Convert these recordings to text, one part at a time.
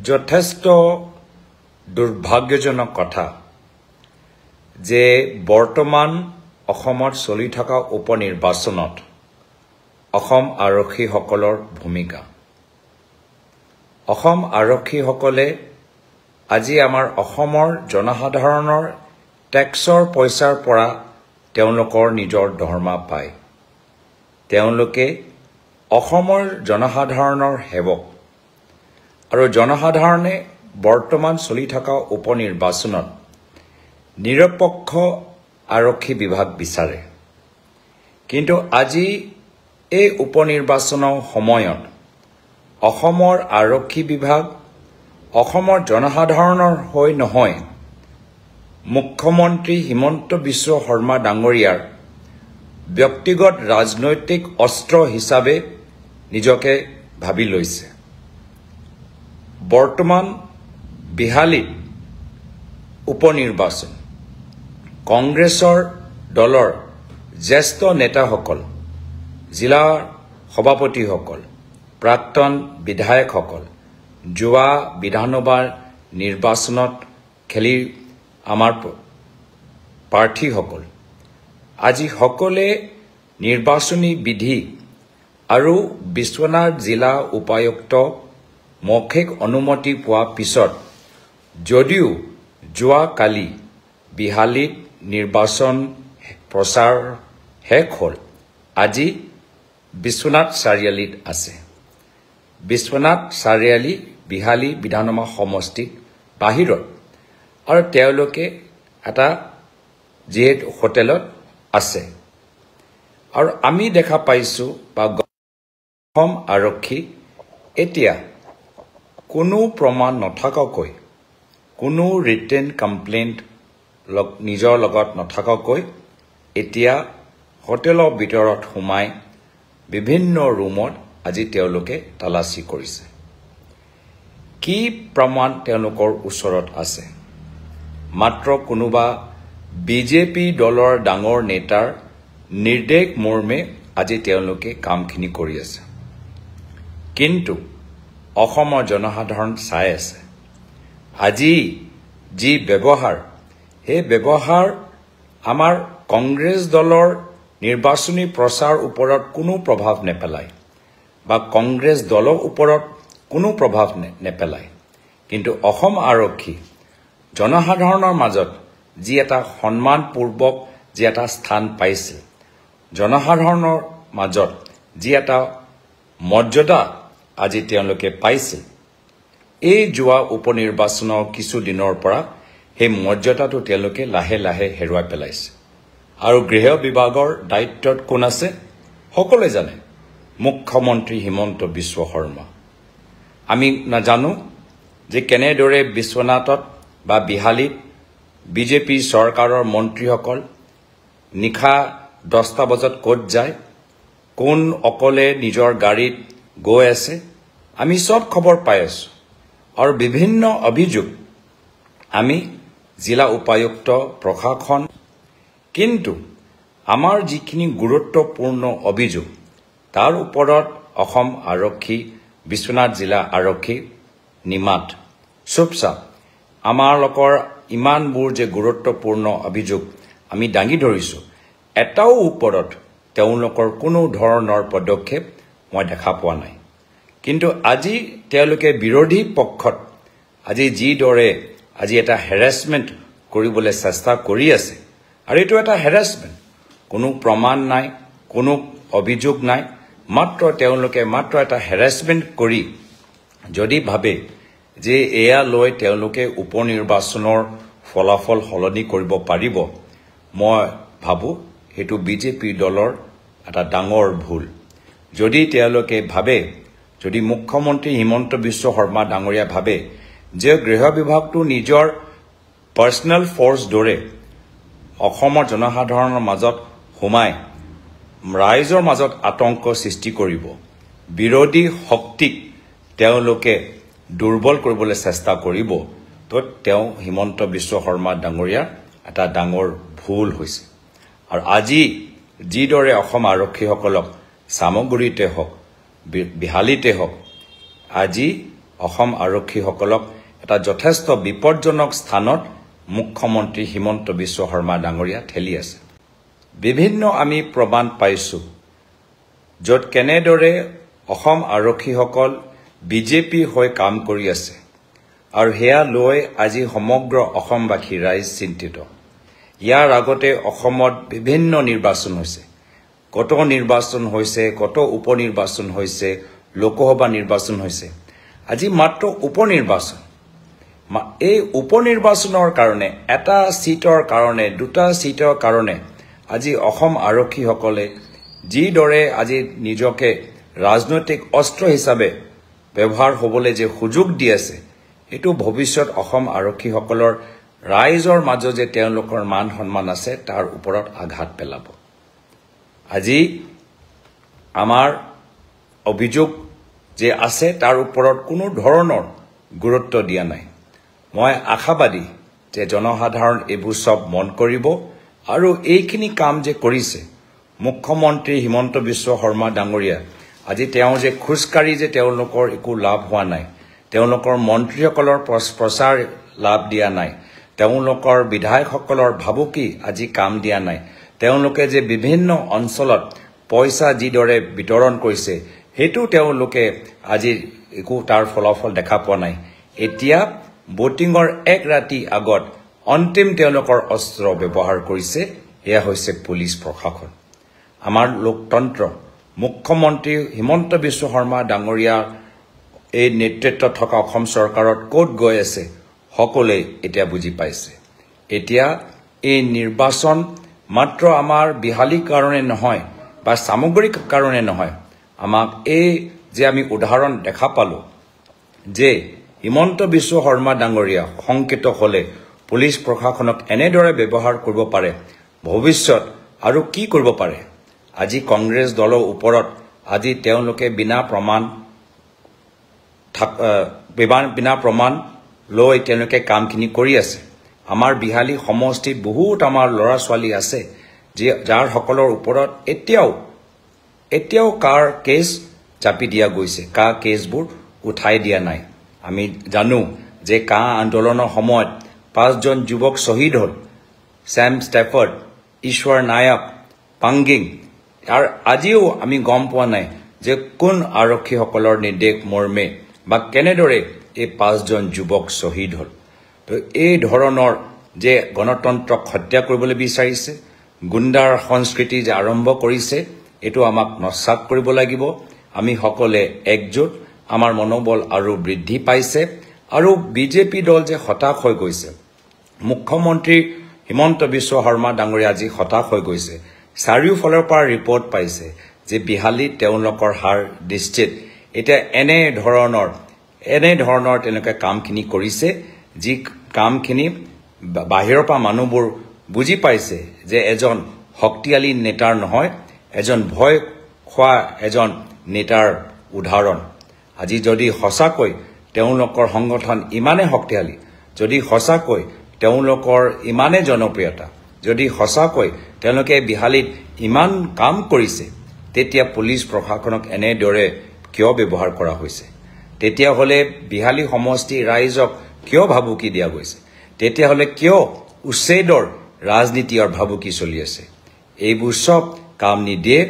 যথেষ্ট দুৰ্ভাগ্যজনক কথা যে বৰ্তমান অসমত চলি থকা উপনিৰ্বাচনত অসম আৰক্ষীসকলৰ ভূমিকা অসম আৰক্ষীসকলে আজি আমাৰ অসমৰ জনসাধাৰণৰ টেক্সৰ পইচাৰ পৰা তেওঁলোকৰ নিজৰ দৰমহা পায় তেওঁলোকে অসমৰ জনসাধাৰণৰ সেৱক আৰু জনসাধাৰণে বৰ্তমান চলি থকা উপনিৰ্বাচনত নিৰপেক্ষ আৰক্ষী বিভাগ বিচাৰে কিন্তু আজি এই উপনিৰ্বাচনৰ সময়ত অসমৰ আৰক্ষী বিভাগ অসমৰ জনসাধাৰণৰ হৈ নহয় মুখ্যমন্ত্ৰী হিমন্ত বিশ্ব শৰ্মা ডাঙৰীয়াৰ ব্যক্তিগত ৰাজনৈতিক অস্ত্ৰ হিচাপে নিজকে ভাবি লৈছে বৰ্তমান বিহালীত উপনিৰ্বাচন কংগ্ৰেছৰ দলৰ জ্যেষ্ঠ নেতাসকল জিলা সভাপতিসকল প্ৰাক্তন বিধায়কসকল যোৱা বিধানসভা নিৰ্বাচনত খেলি আমাৰ প্ৰাৰ্থীসকল আজি সকলে নিৰ্বাচনী বিধি আৰু বিশ্বনাথ জিলা উপায়ুক্ত মৌখিক অনুমতি পোৱা পিছত যদিও যোৱা কালি বিহালীত নিৰ্বাচন প্ৰচাৰ শেষ হ'ল আজি বিশ্বনাথ চাৰিআলিত আছে বিশ্বনাথ চাৰিআলি বিহালী বিধানসভা সমষ্টিত বাহিৰত আৰু তেওঁলোকে এটা যিহেতু হোটেলত আছে আৰু আমি দেখা পাইছো বা অসম আৰক্ষী এতিয়া কোনো প্ৰমাণ নথকাকৈ কোনো ৰিটেন কমপ্লেইণ্ট নিজৰ লগত নথকাকৈ এতিয়া হোটেলৰ ভিতৰত সোমাই বিভিন্ন ৰুমত আজি তেওঁলোকে তালাচী কৰিছে কি প্ৰমাণ তেওঁলোকৰ ওচৰত আছে মাত্ৰ কোনোবা বিজেপি দলৰ ডাঙৰ নেতাৰ নিৰ্দেশ মৰ্মে আজি তেওঁলোকে কামখিনি কৰি আছে কিন্তু অসমৰ জনসাধাৰণ চাই আছে আজি যি ব্যৱহাৰ সেই ব্যৱহাৰ আমাৰ কংগ্ৰেছ দলৰ নিৰ্বাচনী প্ৰচাৰ ওপৰত কোনো প্ৰভাৱ নেপেলায় বা কংগ্ৰেছ দলৰ ওপৰত কোনো প্ৰভাৱ নেপেলায় কিন্তু অসম আৰক্ষী জনসাধাৰণৰ মাজত যি এটা সন্মানপূৰ্বক যি এটা স্থান পাইছে জনসাধাৰণৰ মাজত যি এটা মৰ্যাদা আজি তেওঁলোকে পাইছে এই যোৱা উপনিৰ্বাচনৰ কিছু দিনৰ পৰা সেই মৰ্যাদাটো তেওঁলোকে লাহে লাহে হেৰুৱাই পেলাইছে আৰু গৃহ বিভাগৰ দায়িত্বত কোন আছে সকলোৱে জানে মুখ্যমন্ত্ৰী হিমন্ত বিশ্ব শৰ্মা আমি নাজানো যে কেনেদৰে বিশ্বনাথত বা বিহালীত বিজেপি চৰকাৰৰ মন্ত্ৰীসকল নিশা 10টা বজাত ক'ত যায় কোন অকলে নিজৰ গাড়ীত গৈ আছে আমি সব খবৰ পাই আছো আৰু বিভিন্ন অভিযোগ আমি জিলা উপায়ুক্ত প্ৰশাসন কিন্তু আমাৰ যিখিনি গুৰুত্বপূৰ্ণ অভিযোগ তাৰ ওপৰত অসম আৰক্ষী বিশ্বনাথ জিলা আৰক্ষী নিমাত চুপচাপ আমাৰ লোকৰ ইমানবোৰ যে গুৰুত্বপূৰ্ণ অভিযোগ আমি দাঙি ধৰিছো এটাও ওপৰত তেওঁলোকৰ কোনো ধৰণৰ পদক্ষেপ মই দেখা পোৱা নাই কিন্তু আজি তেওঁলোকে বিৰোধী পক্ষত আজি যি দৰে আজি এটা হেৰাসমেন্ট কৰিবলৈ চেষ্টা কৰি আছে আৰু এটো এটা হেৰাসমেন্ট কোনো প্ৰমাণ নাই কোনো অভিযোগ নাই মাত্ৰ তেওঁলোকে মাত্ৰ এটা হেৰাসমেন্ট কৰি যদি ভাবে যে এয়া লৈ তেওঁলোকে উপনিৰ্বাচনৰ ফলাফল সলনি কৰিব পাৰিব মই ভাবো হেতু বিজেপি দলৰ এটা ডাঙৰ ভুল যদি তেওঁলোকে ভাবে যদি মুখ্যমন্ত্ৰী হিমন্ত বিশ্ব শৰ্মা ডাঙৰীয়া ভাবে যে গৃহ বিভাগটো নিজৰ পাৰ্সোনাল ফৰ্স দৰে অসমৰ জনসাধাৰণৰ মাজত সোমাই ৰাইজৰ মাজত আতংক সৃষ্টি কৰিব বিৰোধী শক্তিক তেওঁলোকে দুৰ্বল কৰিবলৈ চেষ্টা কৰিব তো তেওঁ হিমন্ত বিশ্ব শৰ্মা ডাঙৰীয়া এটা ডাঙৰ ভুল হৈছে আৰু আজি যিদৰে অসম আৰক্ষীসকলক সামগ্ৰীতে হওক বিহালীতে হওক আজি অসম আৰক্ষীসকলক এটা যথেষ্ট বিপদজনক স্থানত মুখ্যমন্ত্ৰী হিমন্ত বিশ্ব শৰ্মা ডাঙৰীয়া ঠেলি আছে বিভিন্ন আমি প্ৰমাণ পাইছোঁ য'ত কেনেদৰে অসম আৰক্ষীসকল বিজেপি হৈ কাম কৰি আছে আৰু হেয়া লৈ আজি সমগ্ৰ অসমবাসী ৰাইজ চিন্তিত ইয়াৰ আগতে অসমত বিভিন্ন নিৰ্বাচন হৈছে কত নিৰ্বাচন হৈছে কত উপনিৰ্বাচন হৈছে লোকসভা নিৰ্বাচন হৈছে আজি মাত্ৰ উপনিৰ্বাচন এই উপনিৰ্বাচনৰ কাৰণে এটা সিটৰ কাৰণে দুটা সিটৰ কাৰণে আজি অসম আৰক্ষীসকলে যিদৰে আজি নিজকে ৰাজনৈতিক অস্ত্ৰ হিচাপে ব্যৱহাৰ হ'বলৈ যে সুযোগ দি আছে এটো ভৱিষ্যত অসম আৰক্ষীসকলৰ ৰাইজৰ মাজত যে তেওঁলোকৰ মান সন্মান আছে তাৰ ওপৰত আঘাত পেলাব আজি আমাৰ অভিযোগ যে আছে তাৰ ওপৰত কোনো ধৰণৰ গুৰুত্ব দিয়া নাই মই আশাবাদী যে জনসাধাৰণ এইবোৰ সব মন কৰিব আৰু এইখিনি কাম যে কৰিছে মুখ্যমন্ত্ৰী হিমন্ত বিশ্ব শৰ্মা ডাঙৰীয়া আজি তেওঁ যে খুচকাৰি যে তেওঁলোকৰ একো লাভ হোৱা নাই তেওঁলোকৰ মন্ত্ৰীসকলৰ প্ৰচাৰ লাভ দিয়া নাই তেওঁলোকৰ বিধায়কসকলৰ ভাবুকি আজি কাম দিয়া নাই তেওঁলোকে যে বিভিন্ন অঞ্চলত পইচা যিদৰে বিতৰণ কৰিছে হেতু তেওঁলোকে আজি একো তাৰ ফলাফল দেখা পোৱা নাই এতিয়া ভোটিংৰ এক ৰাতি আগত অন্তিম তেওঁলোকৰ অস্ত্ৰ ব্যৱহাৰ কৰিছে এয়া হৈছে পুলিচ প্ৰশাসন আমাৰ লোকতন্ত্ৰ মুখ্যমন্ত্ৰী হিমন্ত বিশ্ব শৰ্মা ডাঙৰীয়া এই নেতৃত্বত থকা অসম চৰকাৰত ক'ত গৈ আছে সকলোৱে এতিয়া বুজি পাইছে এতিয়া এই নিৰ্বাচন মাত্ৰ আমাৰ বিহালীৰ কাৰণে নহয় বা সামগ্ৰিক কাৰণে নহয় আমাক এই যে আমি উদাহৰণ দেখা পালো যে হিমন্ত বিশ্ব শৰ্মা ডাঙৰীয়া সংকিত হলে পুলিচ প্ৰশাসনক এনেদৰে ব্যৱহাৰ কৰিব পাৰে ভৱিষ্যত আৰু কি কৰিব পাৰে আজি কংগ্ৰেছ দলৰ ওপৰত আজি তেওঁলোকে বিনা প্ৰমাণ লৈ তেওঁলোকে কামখিনি কৰি আছে আমাৰ বিহালী সমষ্টিত বহুত আমাৰ ল'ৰা ছোৱালী আছে যে যাৰ সকলৰ ওপৰত এতিয়াও কাৰ কেছ চাপি দিয়া গৈছে কাৰ কেছবোৰ উঠাই দিয়া নাই আমি জানো যে কা আন্দোলনৰ সময়ত 5 জন যুৱক শহীদ হল স্যাম ষ্টেফাৰ্ড ঈশ্বৰ নায়ক পাংগিং আৰু আজিও আমি গম পোৱা নাই যে কোন আৰক্ষীসকলৰ নিৰ্দেশ মৰ্মে বা কেনেদৰে এই 5 জন যুৱক শহীদ হল তো এই ধৰণৰ যে গণতন্ত্ৰক হত্যা কৰিবলৈ বিচাৰিছে গুণ্ডাৰ সংস্কৃতি যে আৰম্ভ কৰিছে এটো আমাক নস্যাৎ কৰিব লাগিব আমি সকলে একজোট আমাৰ মনোবল আৰু বৃদ্ধি পাইছে আৰু বিজেপি দল যে হতাশ হৈ গৈছে মুখ্যমন্ত্ৰী হিমন্ত বিশ্ব শৰ্মা ডাঙৰীয়া আজি হতাশ হৈ গৈছে চাৰিওফালৰ পৰা ৰিপৰ্ট পাইছে যে বিহালীত তেওঁলোকৰ হাৰ নিশ্চিত এটা এনে ধৰণৰ তেওঁলোকে কামখিনি কৰিছে যি কামখিনি বাহিৰৰ পৰা মানুহবোৰ বুজি পাইছে যে এজন শক্তিশালী নেতাৰ নহয় এজন ভয় খোৱা এজন নেতাৰ উদাহৰণ আজি যদি সঁচাকৈ তেওঁলোকৰ সংগঠন ইমানে শক্তিশালী যদি সঁচাকৈ তেওঁলোকৰ ইমানে জনপ্ৰিয়তা যদি সঁচাকৈ তেওঁলোকে বিহালীত ইমান কাম কৰিছে তেতিয়া পুলিচ প্ৰশাসনক এনেদৰে কিয় ব্যৱহাৰ কৰা হৈছে তেতিয়া হলে বিহালী সমষ্টি ৰাইজক কিয় ভাবুকি দিয়া গৈছে তেতিয়া হলে কিয় উচ্ছেদৰ ৰাজনীতি আৰু ভাবুকি চলি আছে এইবোৰ সব কাম নিদিয়ে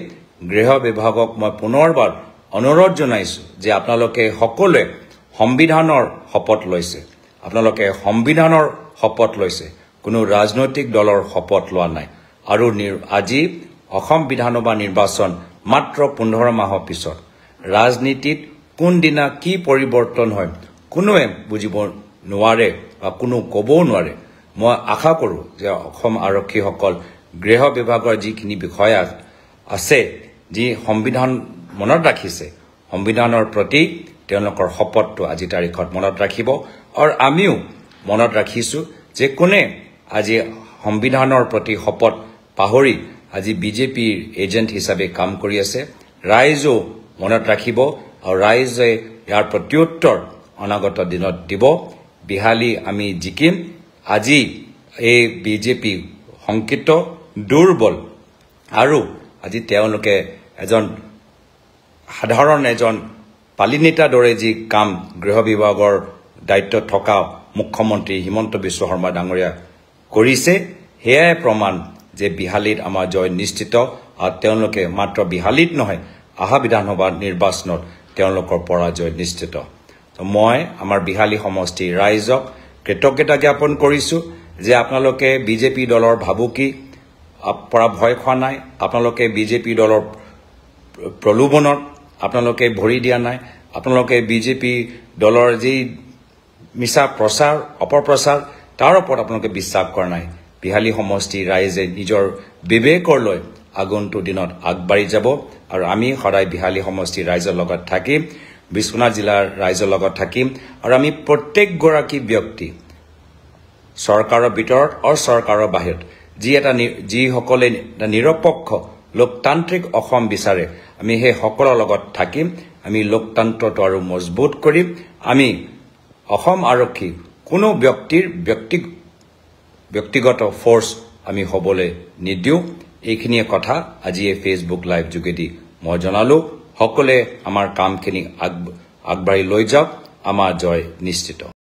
গৃহ বিভাগক মই পুনৰবাৰ অনুৰোধ জনাইছো যে আপোনালোকে সকলোৱে সংবিধানৰ শপত লৈছে কোনো ৰাজনৈতিক দলৰ শপত লোৱা নাই আৰু আজি অসম বিধানসভা নিৰ্বাচন মাত্ৰ 15 মাহৰ পিছত ৰাজনীতিত কোন দিনা কি পৰিৱৰ্তন হয় কোনোৱে বুজিব নোৱাৰে বা কোনো ক'বও নোৱাৰে মই আশা কৰোঁ যে অসম আৰক্ষীসকল গৃহ বিভাগৰ যিখিনি বিষয়া আছে যি সংবিধান মনত ৰাখিছে সংবিধানৰ প্ৰতি তেওঁলোকৰ শপতটো আজি তাৰিখত মনত ৰাখিব আৰু আমিও মনত ৰাখিছো যে কোনে আজি সংবিধানৰ প্ৰতি শপত পাহৰি আজি বিজেপিৰ এজেন্ট হিচাপে কাম কৰি আছে ৰাইজও মনত ৰাখিব আৰু ৰাইজে ইয়াৰ প্ৰত্যুত্তৰ অনাগত দিনত দিব বিহালী আমি জিকিম আজি এই বিজেপি সংকিত দুৰ্বল আৰু আজি তেওঁলোকে সাধাৰণ পালিনেতা দৰে যি কাম গৃহ বিভাগৰ দায়িত্ব থকা মুখ্যমন্ত্ৰী হিমন্ত বিশ্ব শৰ্মা ডাঙৰীয়া কৰিছে হেয়াই প্ৰমাণ যে বিহালীত আমাৰ জয় নিশ্চিত আৰু তেওঁলোকে মাত্ৰ বিহালীত নহয় আহা বিধানসভা নিৰ্বাচনত তেওঁলোকৰ পৰাজয় নিশ্চিত মই আমাৰ বিহালী সমষ্টিৰ ৰাইজক কৃতজ্ঞতা জ্ঞাপন কৰিছোঁ যে আপোনালোকে বিজেপি দলৰ ভাবুকি পৰা ভয় খোৱা নাই আপোনালোকে বিজেপি দলৰ প্ৰলোভনত আপোনালোকে ভৰি দিয়া নাই আপোনালোকে বিজেপি দলৰ যি মিছা প্ৰচাৰ অপপ্ৰচাৰ তাৰ ওপৰত আপোনালোকে বিশ্বাস কৰা নাই বিহালী সমষ্টিৰ ৰাইজে নিজৰ বিবেকৰ লৈ আগন্তুক দিনত আগবাঢ়ি যাব আৰু আমি সদায় বিহালী সমষ্টিৰ ৰাইজৰ লগত থাকিম বিশ্বনাথ জিলাৰ ৰাইজৰ লগত থাকিম আৰু আমি প্ৰত্যেকগৰাকী ব্যক্তি চৰকাৰৰ ভিতৰত আৰু চৰকাৰৰ বাহিৰত যিসকলে নিৰপেক্ষ লোকতান্ত্ৰিক অসম বিচাৰে আমি সেই সকলৰ লগত থাকিম আমি লোকতন্ত্ৰটো আৰু মজবুত কৰিম আমি অসম আৰক্ষী কোনো ব্যক্তিৰ ব্যক্তিগত ফৰ্চ আমি হ'বলৈ নিদিওঁ এইখিনিয়ে কথা আজি এই ফেচবুক লাইভ যোগেদি মই জনালো সকলোৱে আমাৰ কামখিনি আগবাঢ়ি লৈ যাওক আমাৰ জয় নিশ্চিত